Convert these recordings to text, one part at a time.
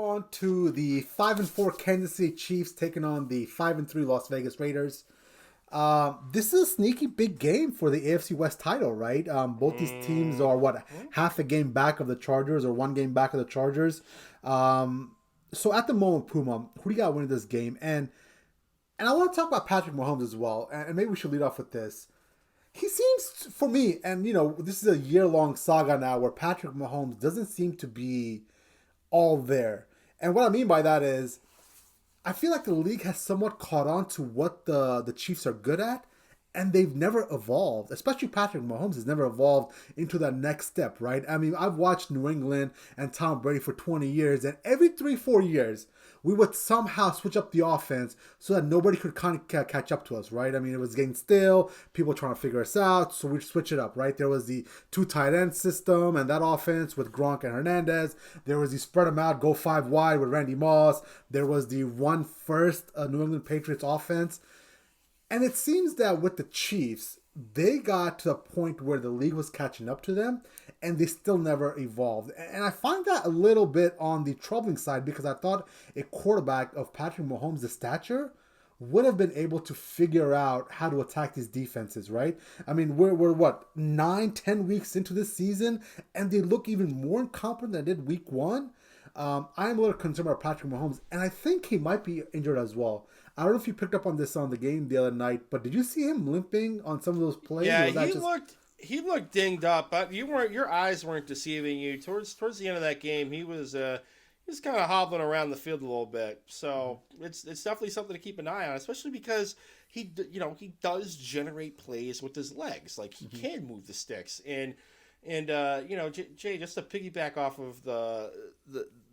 on to the 5-4 Kansas City Chiefs taking on the 5-3 Las Vegas Raiders. This is a sneaky big game for the AFC West title, right? Both these teams are half a game back of the Chargers or one game back of the Chargers. So at the moment, Puma, who do you got winning this game? And I want to talk about Patrick Mahomes as well, and maybe we should lead off with this. He seems, for me, and this is a year-long saga now where Patrick Mahomes doesn't seem to be all there. And what I mean by that is, I feel like the league has somewhat caught on to what the Chiefs are good at, and they've never evolved. Especially Patrick Mahomes has never evolved into that next step, right? I mean, I've watched New England and Tom Brady for 20 years, and every 3-4 years, we would somehow switch up the offense so that nobody could kind of catch up to us, right? I mean, it was getting stale, people trying to figure us out, so we'd switch it up, right? There was the 2 tight end system and that offense with Gronk and Hernandez. There was the spread them out, go 5 wide with Randy Moss. There was the run first New England Patriots offense. And it seems that with the Chiefs, they got to a point where the league was catching up to them, and they still never evolved. And I find that a little bit on the troubling side because I thought a quarterback of Patrick Mahomes' stature would have been able to figure out how to attack these defenses, right? I mean, we're 9-10 weeks into this season, and they look even more incompetent than they did week 1. I'm a little concerned about Patrick Mahomes, and I think he might be injured as well. I don't know if you picked up on this on the game the other night, but did you see him limping on some of those plays? Yeah, he looked dinged up, but your eyes weren't deceiving you. Towards the end of that game, he was kind of hobbling around the field a little bit. So it's definitely something to keep an eye on, especially because he does generate plays with his legs. Like he can move the sticks and Jay, just to piggyback off of the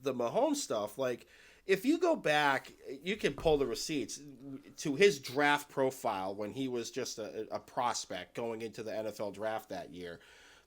Mahomes stuff, like. If you go back, you can pull the receipts to his draft profile when he was just a prospect going into the NFL draft that year.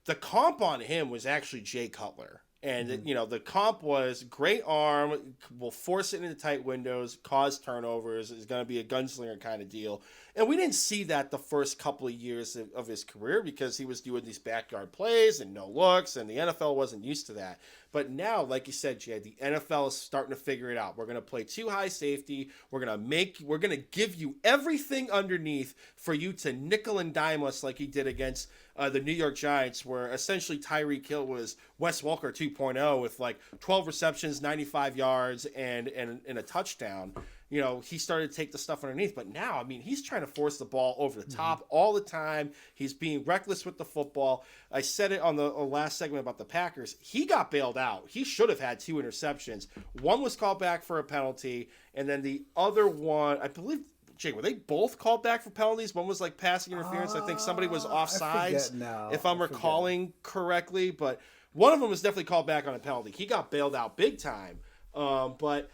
The comp on him was actually Jay Cutler. And, the comp was great arm, will force it into tight windows, cause turnovers, is going to be a gunslinger kind of deal. And we didn't see that the first couple of years of his career because he was doing these backyard plays and no looks, and the NFL wasn't used to that. But now, like you said, Jay, the NFL is starting to figure it out. We're going to play 2 high safety. We're going to give you everything underneath for you to nickel and dime us like he did against the New York Giants, where essentially Tyreek Hill was Wes Welker 2.0 with like 12 receptions, 95 yards, and a touchdown. He started to take the stuff underneath. But now, I mean, he's trying to force the ball over the top all the time. He's being reckless with the football. I said it on the last segment about the Packers. He got bailed out. He should have had 2 interceptions. One was called back for a penalty, and then the other one, I believe, Jay, were they both called back for penalties? One was like passing interference. I think somebody was offsides, if I'm recalling correctly. But one of them was definitely called back on a penalty. He got bailed out big time. But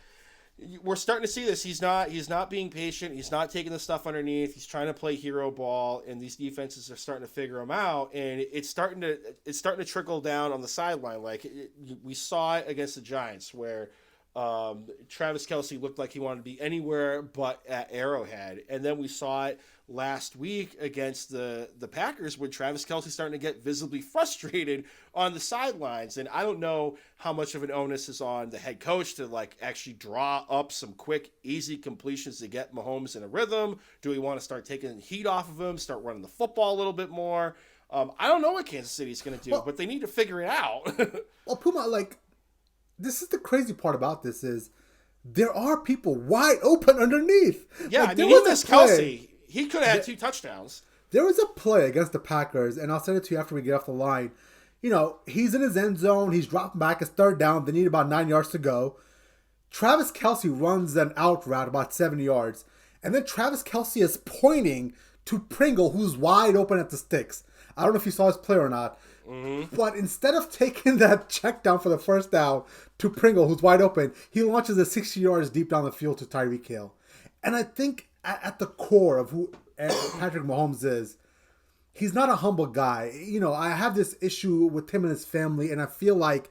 we're starting to see this. He's not being patient. He's not taking the stuff underneath. He's trying to play hero ball, and these defenses are starting to figure him out. And it's starting to trickle down on the sideline. Like we saw it against the Giants, where Travis Kelce looked like he wanted to be anywhere but at Arrowhead. And then we saw it last week against the Packers when Travis Kelce starting to get visibly frustrated on the sidelines. And I don't know how much of an onus is on the head coach to like actually draw up some quick, easy completions to get Mahomes in a rhythm. Do we want to start taking the heat off of him, start running the football a little bit more? I don't know what Kansas City is going to do, but they need to figure it out. Well, Puma, this is the crazy part about this is there are people wide open underneath. Yeah, I mean, even Kelce, he could have had 2 touchdowns. There was a play against the Packers, and I'll send it to you after we get off the line. He's in his end zone. He's dropping back. It's 3rd down. They need about 9 yards to go. Travis Kelce runs an out route about 7 yards. And then Travis Kelce is pointing to Pringle, who's wide open at the sticks. I don't know if you saw his play or not. But instead of taking that check down for the 1st down to Pringle, who's wide open, he launches it 60 yards deep down the field to Tyreek Hill. And I think at the core of who Patrick Mahomes is, he's not a humble guy. I have this issue with him and his family, and I feel like,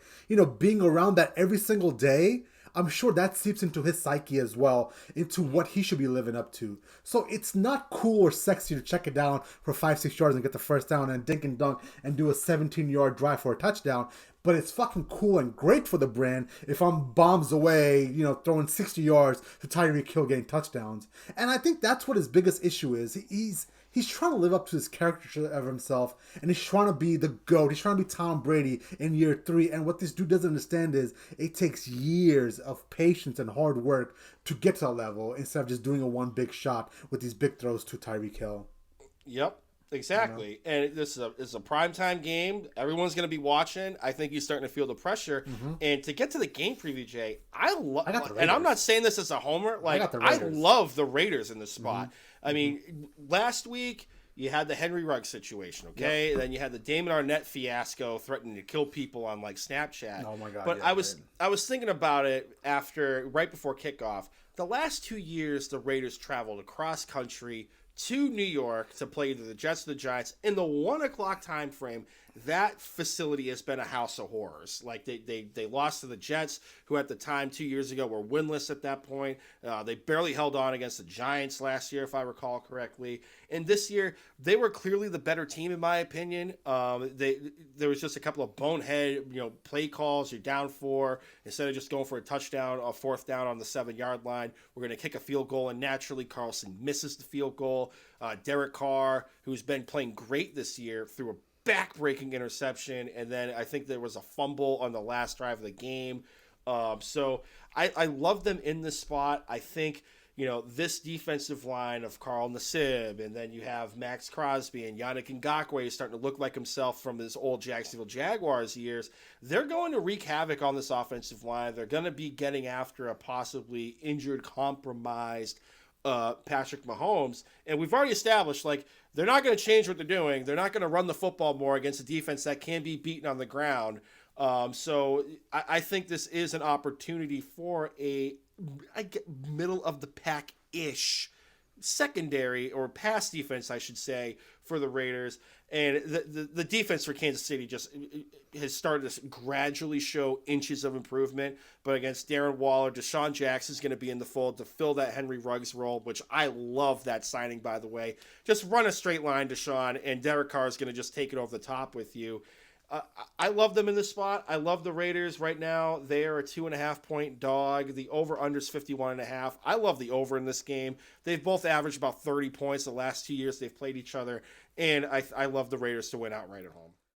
being around that every single day, I'm sure that seeps into his psyche as well, into what he should be living up to. So it's not cool or sexy to check it down for 5-6 yards and get the 1st down and dink and dunk and do a 17-yard drive for a touchdown. but it's fucking cool and great for the brand if I'm bombs away, throwing 60 yards to Tyreek Hill getting touchdowns. And I think that's what his biggest issue is. He's trying to live up to his caricature of himself, and he's trying to be the GOAT. He's trying to be Tom Brady in year 3. And what this dude doesn't understand is it takes years of patience and hard work to get to that level instead of just doing a one big shot with these big throws to Tyreek Hill. Yep. Exactly. And this is a primetime game. Everyone's going to be watching. I think he's starting to feel the pressure. Mm-hmm. And to get to the game preview, Jay, and I'm not saying this as a homer. I love the Raiders in this spot. Mm-hmm. I mean, last week you had the Henry Ruggs situation, okay? Yep. Then you had the Damon Arnett fiasco threatening to kill people on Snapchat. Oh my God. But I was thinking about it right before kickoff. The last 2 years the Raiders traveled across country to New York to play either the Jets or the Giants in the 1 o'clock time frame. That facility has been a house of horrors. They lost to the Jets, who at the time 2 years ago were winless at that point. They barely held on against the Giants last year, if I recall correctly. And this year, they were clearly the better team, in my opinion. There was just a couple of bonehead, play calls. You're down 4. Instead of just going for a touchdown, a 4th down on the 7-yard line, we're going to kick a field goal, and naturally Carlson misses the field goal. Derek Carr, who's been playing great this year, threw a back-breaking interception, and then I think there was a fumble on the last drive of the game. So I love them in this spot. I think, this defensive line of Carl Nassib, and then you have Max Crosby and Yannick Ngakoue starting to look like himself from his old Jacksonville Jaguars years. They're going to wreak havoc on this offensive line. They're going to be getting after a possibly injured, compromised Patrick Mahomes, and we've already established they're not going to change what they're doing. They're not going to run the football more against a defense that can be beaten on the ground. So I think this is an opportunity for a middle of the pack ish secondary or pass defense, I should say, for the Raiders. And the defense for Kansas City just has started to gradually show inches of improvement. But against Darren Waller, Deshaun Jackson is going to be in the fold to fill that Henry Ruggs role, which I love that signing, by the way. Just run a straight line, Deshaun, and Derek Carr is going to just take it over the top with you. I love them in this spot. I love the Raiders right now. They are a 2.5-point dog. The over-under is 51.5. I love the over in this game. They've both averaged about 30 points the last 2 years they've played each other, and I love the Raiders to win outright at home.